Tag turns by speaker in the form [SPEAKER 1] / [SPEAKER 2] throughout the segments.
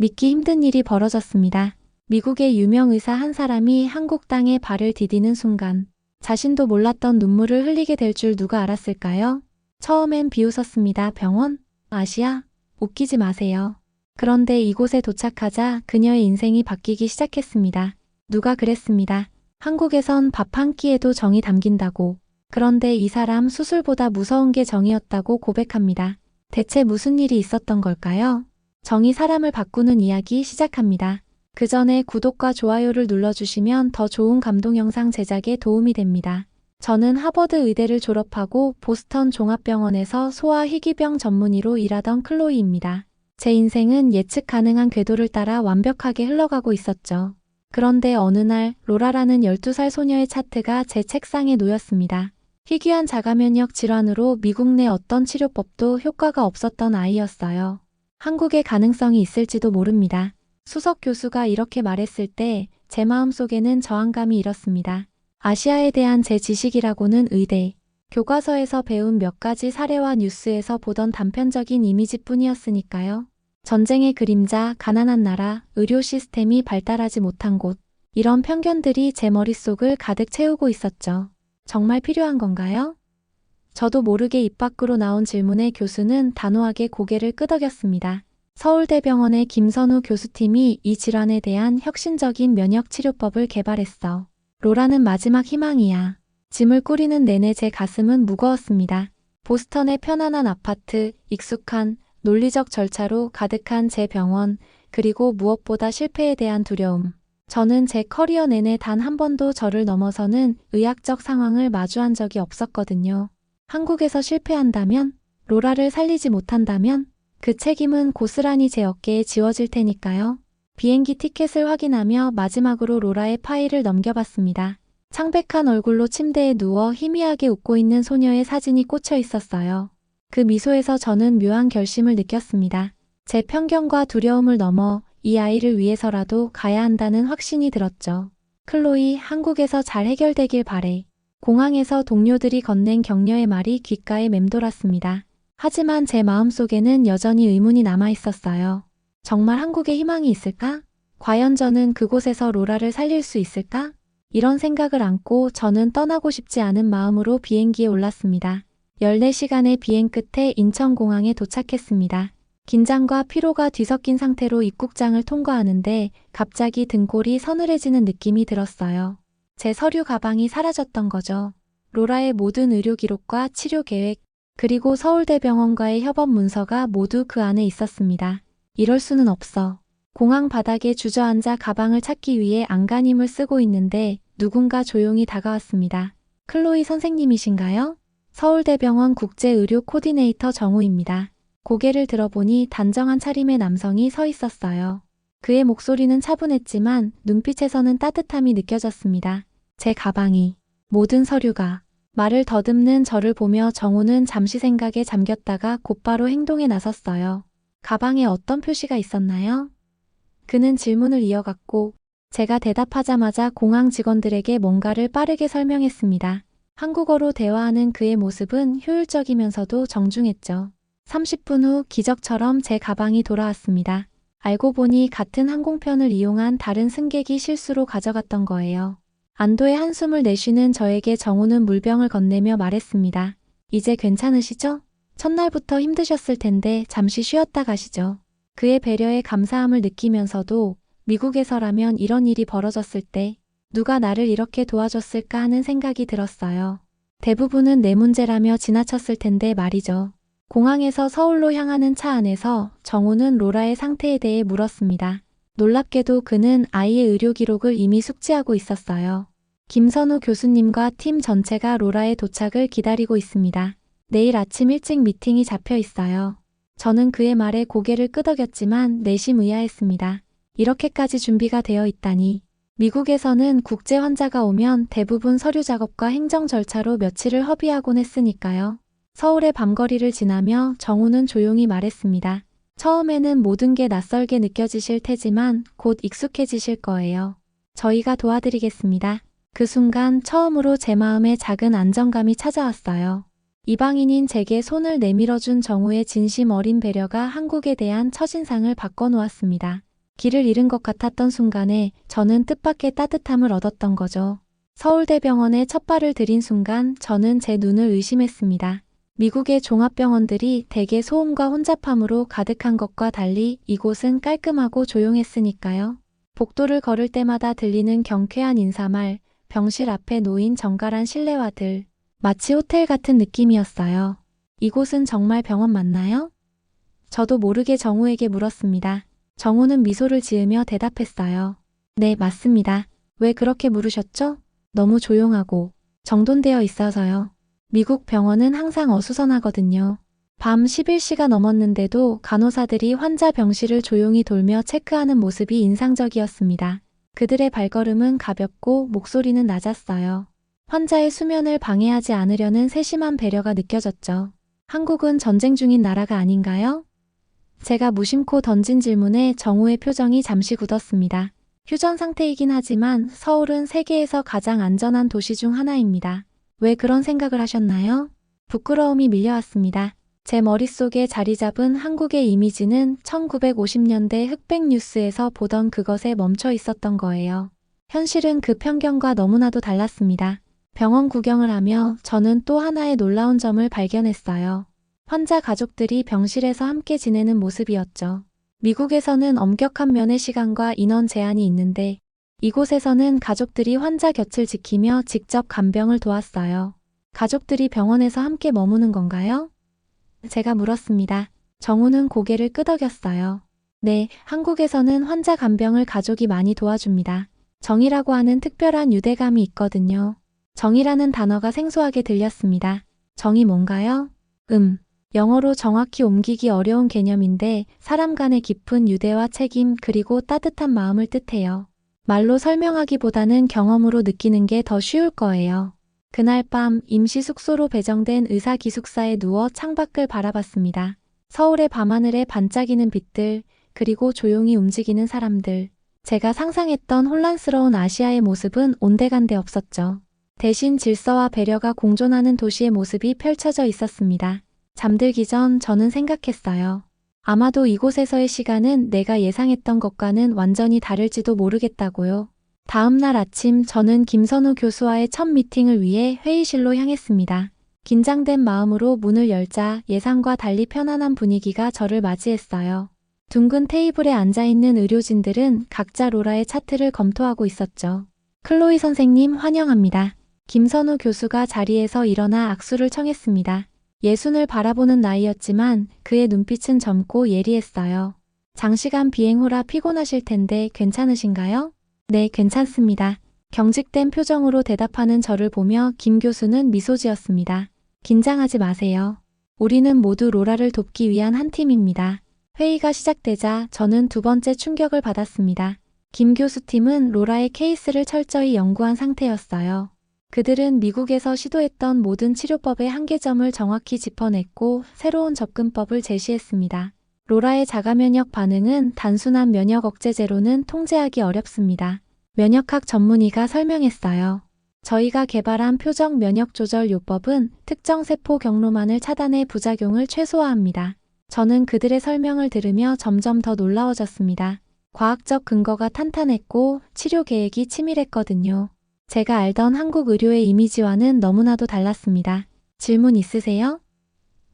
[SPEAKER 1] 믿기 힘든 일이 벌어졌습니다. 미국의 유명 의사 한 사람이 한국 땅에 발을 디디는 순간 자신도 몰랐던 눈물을 흘리게 될 줄 누가 알았을까요? 처음엔 비웃었습니다. 병원? 아시아? 웃기지 마세요. 그런데 이곳에 도착하자 그녀의 인생이 바뀌기 시작했습니다. 누가 그랬습니다. 한국에선 밥 한 끼에도 정이 담긴다고. 그런데 이 사람 수술보다 무서운 게 정이었다고 고백합니다. 대체 무슨 일이 있었던 걸까요? 정이 사람을 바꾸는 이야기 시작합니다. 그 전에 구독과 좋아요를 눌러주시면 더 좋은 감동 영상 제작에 도움이 됩니다. 저는 하버드 의대를 졸업하고 보스턴 종합병원에서 소아희귀병 전문의로 일하던 클로이입니다. 제 인생은 예측 가능한 궤도를 따라 완벽하게 흘러가고 있었죠. 그런데 어느 날 로라라는 12살 소녀의 차트가 제 책상에 놓였습니다. 희귀한 자가면역 질환으로 미국 내 어떤 치료법도 효과가 없었던 아이였어요. 한국에 가능성이 있을지도 모릅니다. 수석 교수가 이렇게 말했을 때 제 마음속에는 저항감이 일었습니다. 아시아에 대한 제 지식이라고는 의대, 교과서에서 배운 몇 가지 사례와 뉴스에서 보던 단편적인 이미지뿐이었으니까요. 전쟁의 그림자, 가난한 나라, 의료 시스템이 발달하지 못한 곳, 이런 편견들이 제 머릿속을 가득 채우고 있었죠. 정말 필요한 건가요? 저도 모르게 입 밖으로 나온 질문에 교수는 단호하게 고개를 끄덕였습니다. 서울대병원의 김선우 교수팀이 이 질환에 대한 혁신적인 면역치료법을 개발했어. 로라는 마지막 희망이야. 짐을 꾸리는 내내 제 가슴은 무거웠습니다. 보스턴의 편안한 아파트, 익숙한, 논리적 절차로 가득한 제 병원, 그리고 무엇보다 실패에 대한 두려움. 저는 제 커리어 내내 단 한 번도 저를 넘어서는 의학적 상황을 마주한 적이 없었거든요. 한국에서 실패한다면, 로라를 살리지 못한다면, 그 책임은 고스란히 제 어깨에 지워질 테니까요. 비행기 티켓을 확인하며 마지막으로 로라의 파일을 넘겨봤습니다. 창백한 얼굴로 침대에 누워 희미하게 웃고 있는 소녀의 사진이 꽂혀 있었어요. 그 미소에서 저는 묘한 결심을 느꼈습니다. 제 편견과 두려움을 넘어 이 아이를 위해서라도 가야 한다는 확신이 들었죠. 클로이, 한국에서 잘 해결되길 바래. 공항에서 동료들이 건넨 격려의 말이 귓가에 맴돌았습니다. 하지만 제 마음속에는 여전히 의문이 남아 있었어요. 정말 한국에 희망이 있을까? 과연 저는 그곳에서 로라를 살릴 수 있을까? 이런 생각을 안고 저는 떠나고 싶지 않은 마음으로 비행기에 올랐습니다. 14시간의 비행 끝에 인천공항에 도착했습니다. 긴장과 피로가 뒤섞인 상태로 입국장을 통과하는데 갑자기 등골이 서늘해지는 느낌이 들었어요. 제 서류 가방이 사라졌던 거죠. 로라의 모든 의료 기록과 치료 계획, 그리고 서울대병원과의 협업 문서가 모두 그 안에 있었습니다. 이럴 수는 없어. 공항 바닥에 주저앉아 가방을 찾기 위해 안간힘을 쓰고 있는데 누군가 조용히 다가왔습니다. 클로이 선생님이신가요? 서울대병원 국제의료 코디네이터 정우입니다. 고개를 들어보니 단정한 차림의 남성이 서 있었어요. 그의 목소리는 차분했지만 눈빛에서는 따뜻함이 느껴졌습니다. 제 가방이, 모든 서류가. 말을 더듬는 저를 보며 정우는 잠시 생각에 잠겼다가 곧바로 행동에 나섰어요. 가방에 어떤 표시가 있었나요? 그는 질문을 이어갔고 제가 대답하자마자 공항 직원들에게 뭔가를 빠르게 설명했습니다. 한국어로 대화하는 그의 모습은 효율적이면서도 정중했죠. 30분 후 기적처럼 제 가방이 돌아왔습니다. 알고 보니 같은 항공편을 이용한 다른 승객이 실수로 가져갔던 거예요. 안도의 한숨을 내쉬는 저에게 정우는 물병을 건네며 말했습니다. 이제 괜찮으시죠? 첫날부터 힘드셨을 텐데 잠시 쉬었다 가시죠. 그의 배려에 감사함을 느끼면서도 미국에서라면 이런 일이 벌어졌을 때 누가 나를 이렇게 도와줬을까 하는 생각이 들었어요. 대부분은 내 문제라며 지나쳤을 텐데 말이죠. 공항에서 서울로 향하는 차 안에서 정우는 로라의 상태에 대해 물었습니다. 놀랍게도 그는 아이의 의료 기록을 이미 숙지하고 있었어요. 김선우 교수님과 팀 전체가 로라의 도착을 기다리고 있습니다. 내일 아침 일찍 미팅이 잡혀 있어요. 저는 그의 말에 고개를 끄덕였지만 내심 의아했습니다. 이렇게까지 준비가 되어 있다니. 미국에서는 국제 환자가 오면 대부분 서류 작업과 행정 절차로 며칠을 허비하곤 했으니까요. 서울의 밤거리를 지나며 정우는 조용히 말했습니다. 처음에는 모든 게 낯설게 느껴지실 테지만 곧 익숙해지실 거예요. 저희가 도와드리겠습니다. 그 순간 처음으로 제 마음에 작은 안정감이 찾아왔어요. 이방인인 제게 손을 내밀어준 정우의 진심 어린 배려가 한국에 대한 첫인상을 바꿔놓았습니다. 길을 잃은 것 같았던 순간에 저는 뜻밖의 따뜻함을 얻었던 거죠. 서울대병원에 첫 발을 들인 순간 저는 제 눈을 의심했습니다. 미국의 종합병원들이 대개 소음과 혼잡함으로 가득한 것과 달리 이곳은 깔끔하고 조용했으니까요. 복도를 걸을 때마다 들리는 경쾌한 인사말, 병실 앞에 놓인 정갈한 실내화들, 마치 호텔 같은 느낌이었어요. 이곳은 정말 병원 맞나요? 저도 모르게 정우에게 물었습니다. 정우는 미소를 지으며 대답했어요. 네, 맞습니다. 왜 그렇게 물으셨죠? 너무 조용하고 정돈되어 있어서요. 미국 병원은 항상 어수선하거든요. 밤 11시가 넘었는데도 간호사들이 환자 병실을 조용히 돌며 체크하는 모습이 인상적이었습니다. 그들의 발걸음은 가볍고 목소리는 낮았어요. 환자의 수면을 방해하지 않으려는 세심한 배려가 느껴졌죠. 한국은 전쟁 중인 나라가 아닌가요? 제가 무심코 던진 질문에 정우의 표정이 잠시 굳었습니다. 휴전 상태이긴 하지만 서울은 세계에서 가장 안전한 도시 중 하나입니다. 왜 그런 생각을 하셨나요? 부끄러움이 밀려왔습니다. 제 머릿속에 자리 잡은 한국의 이미지는 1950년대 흑백 뉴스에서 보던 그것에 멈춰 있었던 거예요. 현실은 그 편견과 너무나도 달랐습니다. 병원 구경을 하며 저는 또 하나의 놀라운 점을 발견했어요. 환자 가족들이 병실에서 함께 지내는 모습이었죠. 미국에서는 엄격한 면회 시간과 인원 제한이 있는데 이곳에서는 가족들이 환자 곁을 지키며 직접 간병을 도왔어요. 가족들이 병원에서 함께 머무는 건가요? 제가 물었습니다. 정우는 고개를 끄덕였어요. 네, 한국에서는 환자 간병을 가족이 많이 도와줍니다. 정이라고 하는 특별한 유대감이 있거든요. 정이라는 단어가 생소하게 들렸습니다. 정이 뭔가요? 영어로 정확히 옮기기 어려운 개념인데 사람 간의 깊은 유대와 책임 그리고 따뜻한 마음을 뜻해요. 말로 설명하기보다는 경험으로 느끼는 게 더 쉬울 거예요. 그날 밤 임시 숙소로 배정된 의사 기숙사에 누워 창밖을 바라봤습니다. 서울의 밤하늘에 반짝이는 빛들, 그리고 조용히 움직이는 사람들. 제가 상상했던 혼란스러운 아시아의 모습은 온데간데 없었죠. 대신 질서와 배려가 공존하는 도시의 모습이 펼쳐져 있었습니다. 잠들기 전 저는 생각했어요. 아마도 이곳에서의 시간은 내가 예상했던 것과는 완전히 다를지도 모르겠다고요. 다음 날 아침 저는 김선우 교수와의 첫 미팅을 위해 회의실로 향했습니다. 긴장된 마음으로 문을 열자 예상과 달리 편안한 분위기가 저를 맞이했어요. 둥근 테이블에 앉아있는 의료진들은 각자 로라의 차트를 검토하고 있었죠. 클로이 선생님 환영합니다. 김선우 교수가 자리에서 일어나 악수를 청했습니다. 예순을 바라보는 나이였지만 그의 눈빛은 젊고 예리했어요. 장시간 비행 후라 피곤하실 텐데 괜찮으신가요? 네, 괜찮습니다. 경직된 표정으로 대답하는 저를 보며 김 교수는 미소 지었습니다. 긴장하지 마세요. 우리는 모두 로라를 돕기 위한 한 팀입니다. 회의가 시작되자 저는 두 번째 충격을 받았습니다. 김 교수 팀은 로라의 케이스를 철저히 연구한 상태였어요. 그들은 미국에서 시도했던 모든 치료법의 한계점을 정확히 짚어냈고 새로운 접근법을 제시했습니다. 로라의 자가면역 반응은 단순한 면역 억제제로는 통제하기 어렵습니다. 면역학 전문의가 설명했어요. 저희가 개발한 표적 면역 조절 요법은 특정 세포 경로만을 차단해 부작용을 최소화합니다. 저는 그들의 설명을 들으며 점점 더 놀라워졌습니다. 과학적 근거가 탄탄했고 치료 계획이 치밀했거든요. 제가 알던 한국 의료의 이미지와는 너무나도 달랐습니다. 질문 있으세요?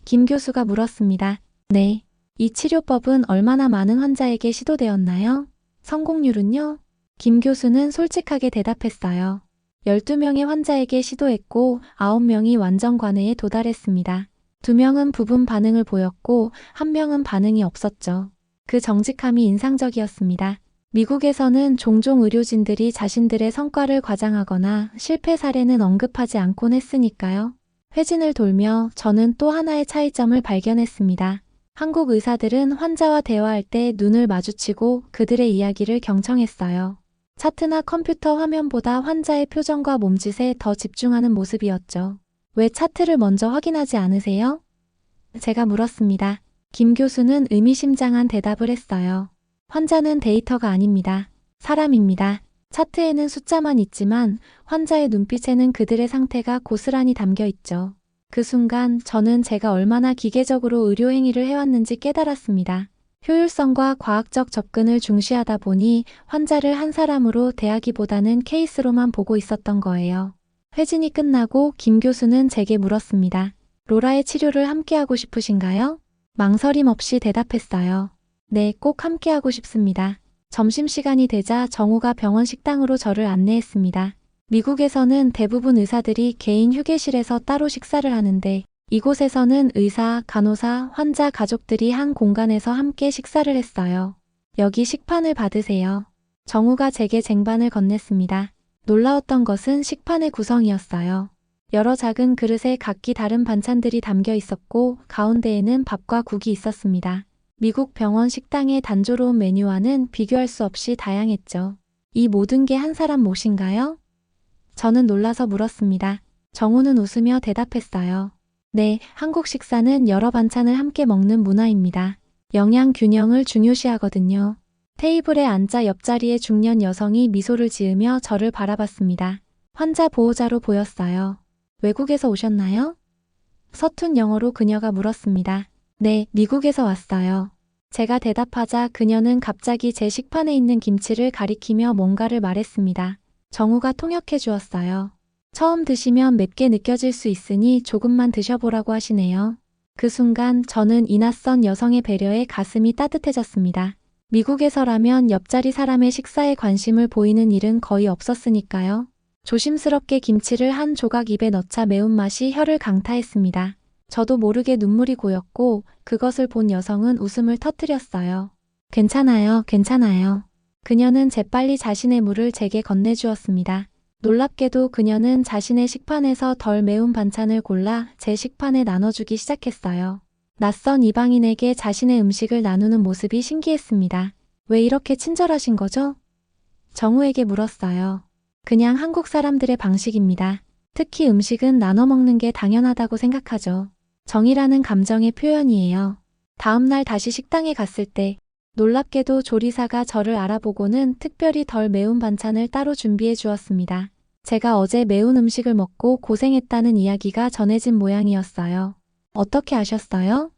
[SPEAKER 1] 김 교수가 물었습니다. 네. 이 치료법은 얼마나 많은 환자에게 시도되었나요? 성공률은요? 김 교수는 솔직하게 대답했어요. 12명의 환자에게 시도했고 9명이 완전 관해에 도달했습니다. 2명은 부분 반응을 보였고 1명은 반응이 없었죠. 그 정직함이 인상적이었습니다. 미국에서는 종종 의료진들이 자신들의 성과를 과장하거나 실패 사례는 언급하지 않곤 했으니까요. 회진을 돌며 저는 또 하나의 차이점을 발견했습니다. 한국 의사들은 환자와 대화할 때 눈을 마주치고 그들의 이야기를 경청했어요. 차트나 컴퓨터 화면보다 환자의 표정과 몸짓에 더 집중하는 모습이었죠. 왜 차트를 먼저 확인하지 않으세요? 제가 물었습니다. 김 교수는 의미심장한 대답을 했어요. 환자는 데이터가 아닙니다. 사람입니다. 차트에는 숫자만 있지만 환자의 눈빛에는 그들의 상태가 고스란히 담겨 있죠. 그 순간 저는 제가 얼마나 기계적으로 의료 행위를 해왔는지 깨달았습니다. 효율성과 과학적 접근을 중시하다 보니 환자를 한 사람으로 대하기보다는 케이스로만 보고 있었던 거예요. 회진이 끝나고 김 교수는 제게 물었습니다. 로라의 치료를 함께하고 싶으신가요? 망설임 없이 대답했어요. 네, 꼭 함께하고 싶습니다. 점심시간이 되자 정우가 병원 식당으로 저를 안내했습니다. 미국에서는 대부분 의사들이 개인 휴게실에서 따로 식사를 하는데 이곳에서는 의사, 간호사, 환자 가족들이 한 공간에서 함께 식사를 했어요. 여기 식판을 받으세요. 정우가 제게 쟁반을 건넸습니다. 놀라웠던 것은 식판의 구성이었어요. 여러 작은 그릇에 각기 다른 반찬들이 담겨 있었고 가운데에는 밥과 국이 있었습니다. 미국 병원 식당의 단조로운 메뉴와는 비교할 수 없이 다양했죠. 이 모든 게 한 사람 몫인가요? 저는 놀라서 물었습니다. 정우는 웃으며 대답했어요. 네, 한국 식사는 여러 반찬을 함께 먹는 문화입니다. 영양 균형을 중요시하거든요. 테이블에 앉아 옆자리의 중년 여성이 미소를 지으며 저를 바라봤습니다. 환자 보호자로 보였어요. 외국에서 오셨나요? 서툰 영어로 그녀가 물었습니다. 네, 미국에서 왔어요. 제가 대답하자 그녀는 갑자기 제 식판에 있는 김치를 가리키며 뭔가를 말했습니다. 정우가 통역해 주었어요. 처음 드시면 맵게 느껴질 수 있으니 조금만 드셔보라고 하시네요. 그 순간 저는 이 낯선 여성의 배려에 가슴이 따뜻해졌습니다. 미국에서라면 옆자리 사람의 식사에 관심을 보이는 일은 거의 없었으니까요. 조심스럽게 김치를 한 조각 입에 넣자 매운맛이 혀를 강타했습니다. 저도 모르게 눈물이 고였고 그것을 본 여성은 웃음을 터뜨렸어요. 괜찮아요, 괜찮아요. 그녀는 재빨리 자신의 물을 제게 건네주었습니다. 놀랍게도 그녀는 자신의 식판에서 덜 매운 반찬을 골라 제 식판에 나눠주기 시작했어요. 낯선 이방인에게 자신의 음식을 나누는 모습이 신기했습니다. 왜 이렇게 친절하신 거죠? 정우에게 물었어요. 그냥 한국 사람들의 방식입니다. 특히 음식은 나눠 먹는 게 당연하다고 생각하죠. 정이라는 감정의 표현이에요. 다음 날 다시 식당에 갔을 때 놀랍게도 조리사가 저를 알아보고는 특별히 덜 매운 반찬을 따로 준비해 주었습니다. 제가 어제 매운 음식을 먹고 고생했다는 이야기가 전해진 모양이었어요. 어떻게 아셨어요?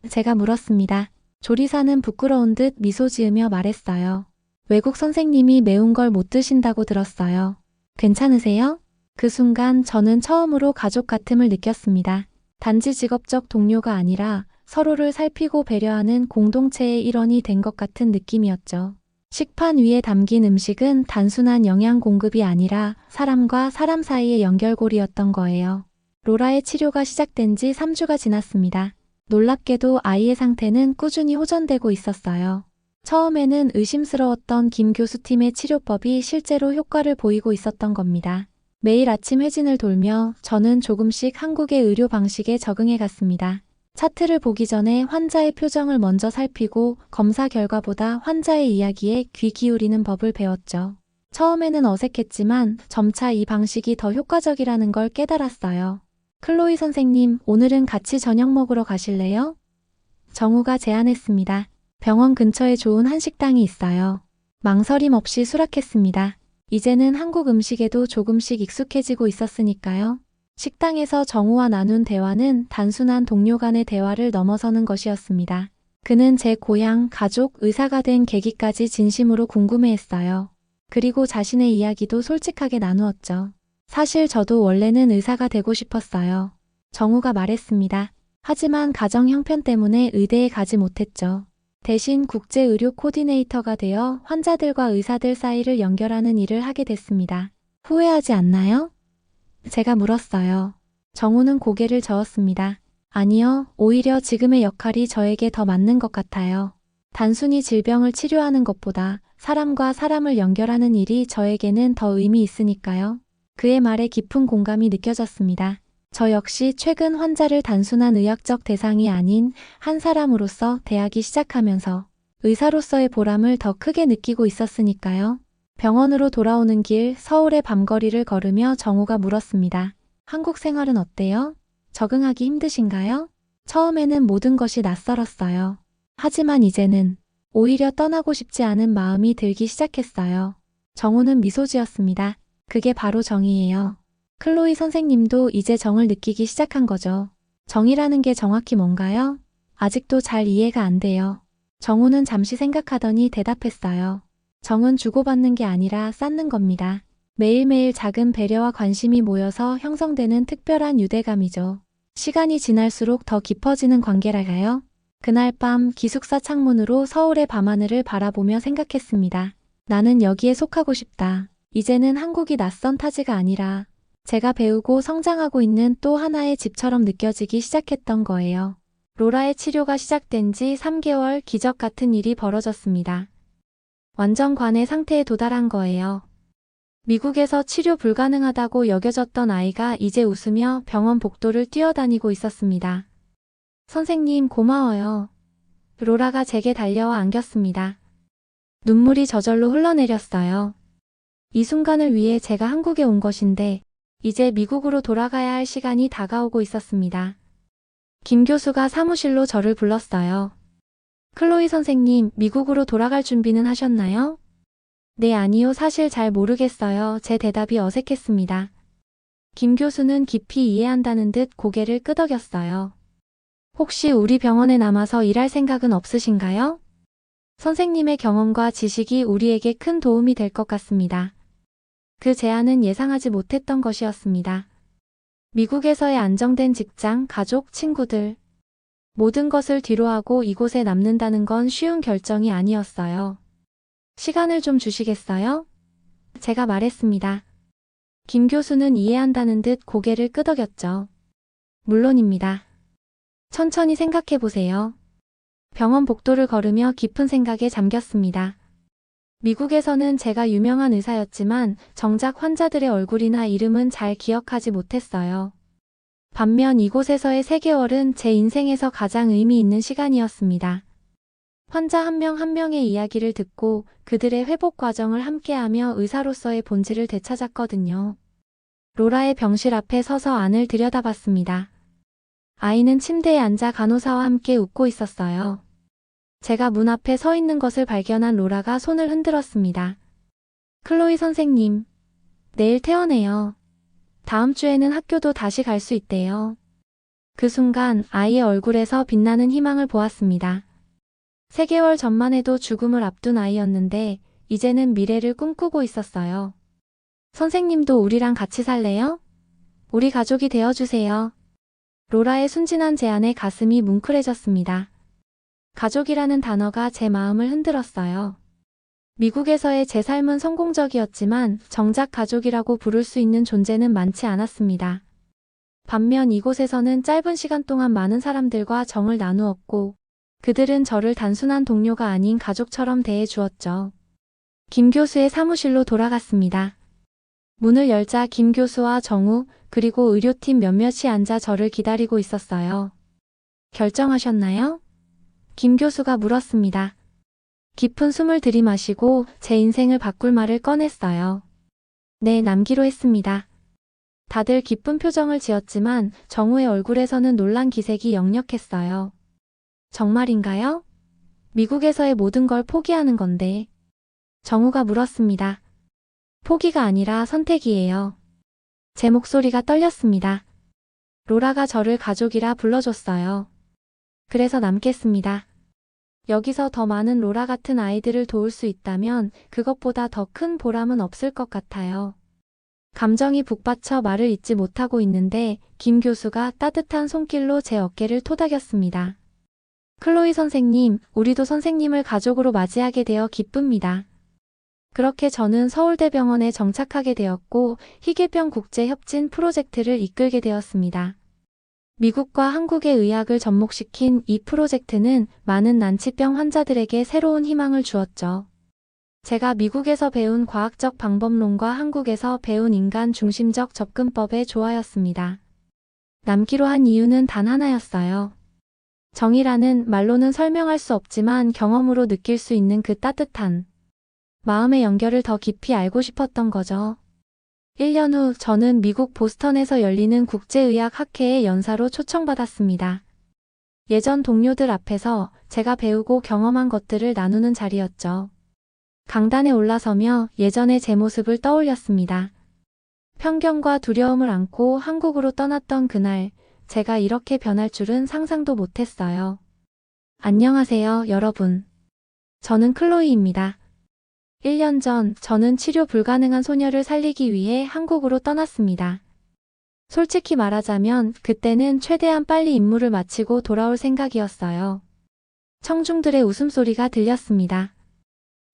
[SPEAKER 1] 제가 물었습니다. 조리사는 부끄러운 듯 미소 지으며 말했어요. 외국 선생님이 매운 걸 못 드신다고 들었어요. 괜찮으세요? 그 순간 저는 처음으로 가족 같음을 느꼈습니다. 단지 직업적 동료가 아니라 서로를 살피고 배려하는 공동체의 일원이 된 것 같은 느낌이었죠. 식판 위에 담긴 음식은 단순한 영양 공급이 아니라 사람과 사람 사이의 연결고리였던 거예요. 로라의 치료가 시작된 지 3주가 지났습니다. 놀랍게도 아이의 상태는 꾸준히 호전되고 있었어요. 처음에는 의심스러웠던 김 교수팀의 치료법이 실제로 효과를 보이고 있었던 겁니다. 매일 아침 회진을 돌며 저는 조금씩 한국의 의료 방식에 적응해 갔습니다. 차트를 보기 전에 환자의 표정을 먼저 살피고 검사 결과보다 환자의 이야기에 귀 기울이는 법을 배웠죠. 처음에는 어색했지만 점차 이 방식이 더 효과적이라는 걸 깨달았어요. 클로이 선생님, 오늘은 같이 저녁 먹으러 가실래요? 정우가 제안했습니다. 병원 근처에 좋은 한식당이 있어요. 망설임 없이 수락했습니다. 이제는 한국 음식에도 조금씩 익숙해지고 있었으니까요. 식당에서 정우와 나눈 대화는 단순한 동료 간의 대화를 넘어서는 것이었습니다. 그는 제 고향, 가족, 의사가 된 계기까지 진심으로 궁금해했어요. 그리고 자신의 이야기도 솔직하게 나누었죠. 사실 저도 원래는 의사가 되고 싶었어요. 정우가 말했습니다. 하지만 가정 형편 때문에 의대에 가지 못했죠. 대신 국제의료 코디네이터가 되어 환자들과 의사들 사이를 연결하는 일을 하게 됐습니다. 후회하지 않나요? 제가 물었어요. 정우는 고개를 저었습니다. 아니요, 오히려 지금의 역할이 저에게 더 맞는 것 같아요. 단순히 질병을 치료하는 것보다 사람과 사람을 연결하는 일이 저에게는 더 의미 있으니까요. 그의 말에 깊은 공감이 느껴졌습니다. 저 역시 최근 환자를 단순한 의학적 대상이 아닌 한 사람으로서 대하기 시작하면서 의사로서의 보람을 더 크게 느끼고 있었으니까요. 병원으로 돌아오는 길 서울의 밤거리를 걸으며 정우가 물었습니다. 한국 생활은 어때요? 적응하기 힘드신가요? 처음에는 모든 것이 낯설었어요. 하지만 이제는 오히려 떠나고 싶지 않은 마음이 들기 시작했어요. 정우는 미소 지었습니다. 그게 바로 정이에요. 클로이 선생님도 이제 정을 느끼기 시작한 거죠. 정이라는 게 정확히 뭔가요? 아직도 잘 이해가 안 돼요. 정우는 잠시 생각하더니 대답했어요. 정은 주고받는 게 아니라 쌓는 겁니다. 매일매일 작은 배려와 관심이 모여서 형성되는 특별한 유대감이죠. 시간이 지날수록 더 깊어지는 관계랄까요? 그날 밤 기숙사 창문으로 서울의 밤하늘을 바라보며 생각했습니다. 나는 여기에 속하고 싶다. 이제는 한국이 낯선 타지가 아니라 제가 배우고 성장하고 있는 또 하나의 집처럼 느껴지기 시작했던 거예요. 로라의 치료가 시작된 지 3개월 기적 같은 일이 벌어졌습니다. 완전 관해 상태에 도달한 거예요. 미국에서 치료 불가능하다고 여겨졌던 아이가 이제 웃으며 병원 복도를 뛰어다니고 있었습니다. 선생님 고마워요. 로라가 제게 달려와 안겼습니다. 눈물이 저절로 흘러내렸어요. 이 순간을 위해 제가 한국에 온 것인데 이제 미국으로 돌아가야 할 시간이 다가오고 있었습니다. 김 교수가 사무실로 저를 불렀어요. 클로이 선생님, 미국으로 돌아갈 준비는 하셨나요? 네, 아니요. 사실 잘 모르겠어요. 제 대답이 어색했습니다. 김 교수는 깊이 이해한다는 듯 고개를 끄덕였어요. 혹시 우리 병원에 남아서 일할 생각은 없으신가요? 선생님의 경험과 지식이 우리에게 큰 도움이 될 것 같습니다. 그 제안은 예상하지 못했던 것이었습니다. 미국에서의 안정된 직장, 가족, 친구들. 모든 것을 뒤로하고 이곳에 남는다는 건 쉬운 결정이 아니었어요. 시간을 좀 주시겠어요? 제가 말했습니다. 김 교수는 이해한다는 듯 고개를 끄덕였죠. 물론입니다. 천천히 생각해 보세요. 병원 복도를 걸으며 깊은 생각에 잠겼습니다. 미국에서는 제가 유명한 의사였지만 정작 환자들의 얼굴이나 이름은 잘 기억하지 못했어요. 반면 이곳에서의 3개월은 제 인생에서 가장 의미 있는 시간이었습니다. 환자 한 명 한 명의 이야기를 듣고 그들의 회복 과정을 함께하며 의사로서의 본질을 되찾았거든요. 로라의 병실 앞에 서서 안을 들여다봤습니다. 아이는 침대에 앉아 간호사와 함께 웃고 있었어요. 제가 문 앞에 서 있는 것을 발견한 로라가 손을 흔들었습니다. 클로이 선생님, 내일 퇴원해요. 다음 주에는 학교도 다시 갈 수 있대요. 그 순간 아이의 얼굴에서 빛나는 희망을 보았습니다. 3개월 전만 해도 죽음을 앞둔 아이였는데 이제는 미래를 꿈꾸고 있었어요. 선생님도 우리랑 같이 살래요? 우리 가족이 되어주세요. 로라의 순진한 제안에 가슴이 뭉클해졌습니다. 가족이라는 단어가 제 마음을 흔들었어요. 미국에서의 제 삶은 성공적이었지만 정작 가족이라고 부를 수 있는 존재는 많지 않았습니다. 반면 이곳에서는 짧은 시간 동안 많은 사람들과 정을 나누었고 그들은 저를 단순한 동료가 아닌 가족처럼 대해 주었죠. 김 교수의 사무실로 돌아갔습니다. 문을 열자 김 교수와 정우 그리고 의료팀 몇몇이 앉아 저를 기다리고 있었어요. 결정하셨나요? 김 교수가 물었습니다. 깊은 숨을 들이마시고 제 인생을 바꿀 말을 꺼냈어요. 네, 남기로 했습니다. 다들 기쁜 표정을 지었지만 정우의 얼굴에서는 놀란 기색이 역력했어요. 정말인가요? 미국에서의 모든 걸 포기하는 건데. 정우가 물었습니다. 포기가 아니라 선택이에요. 제 목소리가 떨렸습니다. 로라가 저를 가족이라 불러줬어요. 그래서 남겠습니다. 여기서 더 많은 로라 같은 아이들을 도울 수 있다면 그것보다 더 큰 보람은 없을 것 같아요. 감정이 북받쳐 말을 잇지 못하고 있는데 김 교수가 따뜻한 손길로 제 어깨를 토닥였습니다. 클로이 선생님, 우리도 선생님을 가족으로 맞이하게 되어 기쁩니다. 그렇게 저는 서울대병원에 정착하게 되었고 희귀병 국제협진 프로젝트를 이끌게 되었습니다. 미국과 한국의 의학을 접목시킨 이 프로젝트는 많은 난치병 환자들에게 새로운 희망을 주었죠. 제가 미국에서 배운 과학적 방법론과 한국에서 배운 인간 중심적 접근법의 조화였습니다. 남기로 한 이유는 단 하나였어요. 정이라는 말로는 설명할 수 없지만 경험으로 느낄 수 있는 그 따뜻한 마음의 연결을 더 깊이 알고 싶었던 거죠. 1년 후 저는 미국 보스턴에서 열리는 국제의학학회의 연사로 초청받았습니다. 예전 동료들 앞에서 제가 배우고 경험한 것들을 나누는 자리였죠. 강단에 올라서며 예전의 제 모습을 떠올렸습니다. 편견과 두려움을 안고 한국으로 떠났던 그날, 제가 이렇게 변할 줄은 상상도 못했어요. 안녕하세요, 여러분. 저는 클로이입니다. 1년 전 저는 치료 불가능한 소녀를 살리기 위해 한국으로 떠났습니다. 솔직히 말하자면 그때는 최대한 빨리 임무를 마치고 돌아올 생각이었어요. 청중들의 웃음소리가 들렸습니다.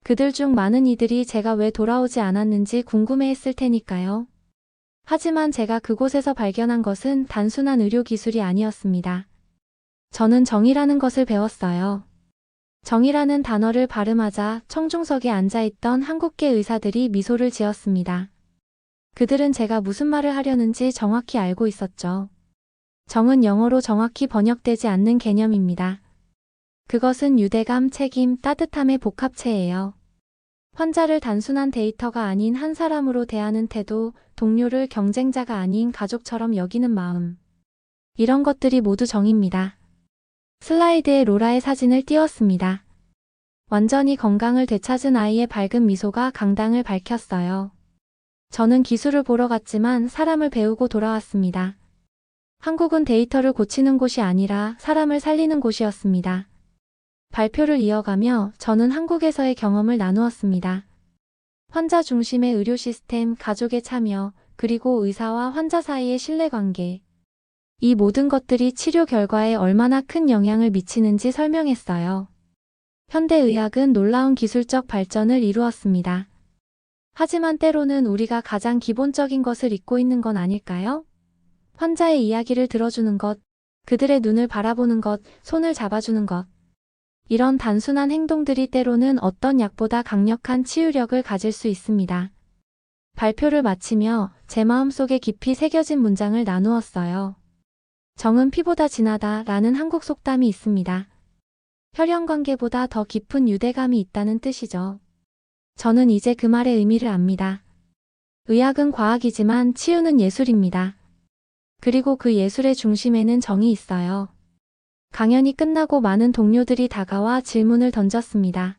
[SPEAKER 1] 그들 중 많은 이들이 제가 왜 돌아오지 않았는지 궁금해했을 테니까요. 하지만 제가 그곳에서 발견한 것은 단순한 의료 기술이 아니었습니다. 저는 정의라는 것을 배웠어요. 정의라는 단어를 발음하자 청중석에 앉아있던 한국계 의사들이 미소를 지었습니다. 그들은 제가 무슨 말을 하려는지 정확히 알고 있었죠. 정은 영어로 정확히 번역되지 않는 개념입니다. 그것은 유대감, 책임, 따뜻함의 복합체예요. 환자를 단순한 데이터가 아닌 한 사람으로 대하는 태도, 동료를 경쟁자가 아닌 가족처럼 여기는 마음. 이런 것들이 모두 정의입니다. 슬라이드에 로라의 사진을 띄웠습니다. 완전히 건강을 되찾은 아이의 밝은 미소가 강당을 밝혔어요. 저는 기술을 보러 갔지만 사람을 배우고 돌아왔습니다. 한국은 데이터를 고치는 곳이 아니라 사람을 살리는 곳이었습니다. 발표를 이어가며 저는 한국에서의 경험을 나누었습니다. 환자 중심의 의료 시스템, 가족의 참여, 그리고 의사와 환자 사이의 신뢰관계. 이 모든 것들이 치료 결과에 얼마나 큰 영향을 미치는지 설명했어요. 현대의학은 놀라운 기술적 발전을 이루었습니다. 하지만 때로는 우리가 가장 기본적인 것을 잊고 있는 건 아닐까요? 환자의 이야기를 들어주는 것, 그들의 눈을 바라보는 것, 손을 잡아주는 것. 이런 단순한 행동들이 때로는 어떤 약보다 강력한 치유력을 가질 수 있습니다. 발표를 마치며 제 마음속에 깊이 새겨진 문장을 나누었어요. 정은 피보다 진하다 라는 한국 속담이 있습니다. 혈연관계보다 더 깊은 유대감이 있다는 뜻이죠. 저는 이제 그 말의 의미를 압니다. 의학은 과학이지만 치유는 예술입니다. 그리고 그 예술의 중심에는 정이 있어요. 강연이 끝나고 많은 동료들이 다가와 질문을 던졌습니다.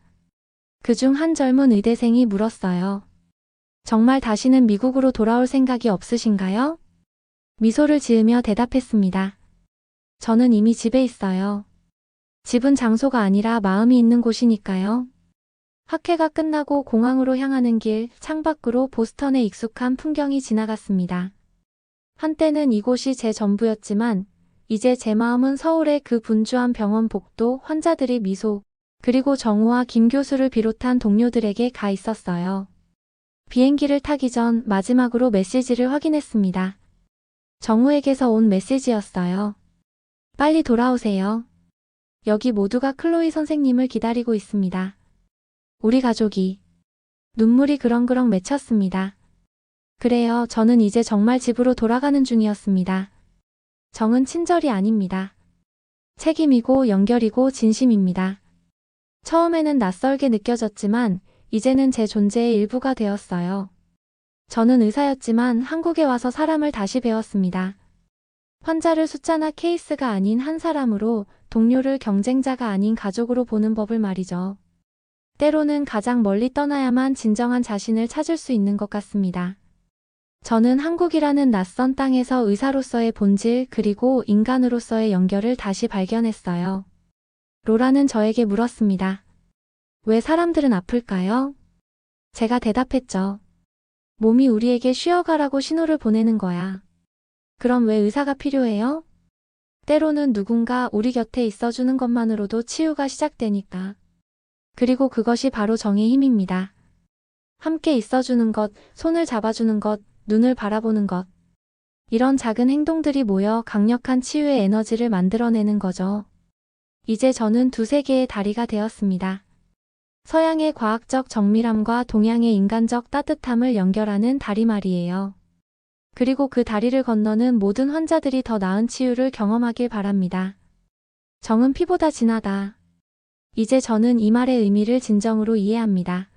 [SPEAKER 1] 그중 한 젊은 의대생이 물었어요. 정말 다시는 미국으로 돌아올 생각이 없으신가요? 미소를 지으며 대답했습니다. 저는 이미 집에 있어요. 집은 장소가 아니라 마음이 있는 곳이니까요. 학회가 끝나고 공항으로 향하는 길, 창밖으로 보스턴의 익숙한 풍경이 지나갔습니다. 한때는 이곳이 제 전부였지만 이제 제 마음은 서울의 그 분주한 병원 복도, 환자들의 미소, 그리고 정우와 김 교수를 비롯한 동료들에게 가 있었어요. 비행기를 타기 전 마지막으로 메시지를 확인했습니다. 정우에게서 온 메시지였어요. 빨리 돌아오세요. 여기 모두가 클로이 선생님을 기다리고 있습니다. 우리 가족이. 눈물이 그렁그렁 맺혔습니다. 그래요, 저는 이제 정말 집으로 돌아가는 중이었습니다. 정은 친절이 아닙니다. 책임이고 연결이고 진심입니다. 처음에는 낯설게 느껴졌지만 이제는 제 존재의 일부가 되었어요. 저는 의사였지만 한국에 와서 사람을 다시 배웠습니다. 환자를 숫자나 케이스가 아닌 한 사람으로, 동료를 경쟁자가 아닌 가족으로 보는 법을 말이죠. 때로는 가장 멀리 떠나야만 진정한 자신을 찾을 수 있는 것 같습니다. 저는 한국이라는 낯선 땅에서 의사로서의 본질 그리고 인간으로서의 연결을 다시 발견했어요. 로라는 저에게 물었습니다. 왜 사람들은 아플까요? 제가 대답했죠. 몸이 우리에게 쉬어가라고 신호를 보내는 거야. 그럼 왜 의사가 필요해요? 때로는 누군가 우리 곁에 있어주는 것만으로도 치유가 시작되니까. 그리고 그것이 바로 정의 힘입니다. 함께 있어주는 것, 손을 잡아주는 것, 눈을 바라보는 것. 이런 작은 행동들이 모여 강력한 치유의 에너지를 만들어내는 거죠. 이제 저는 두세 개의 다리가 되었습니다. 서양의 과학적 정밀함과 동양의 인간적 따뜻함을 연결하는 다리 말이에요. 그리고 그 다리를 건너는 모든 환자들이 더 나은 치유를 경험하길 바랍니다. 정은 피보다 진하다. 이제 저는 이 말의 의미를 진정으로 이해합니다.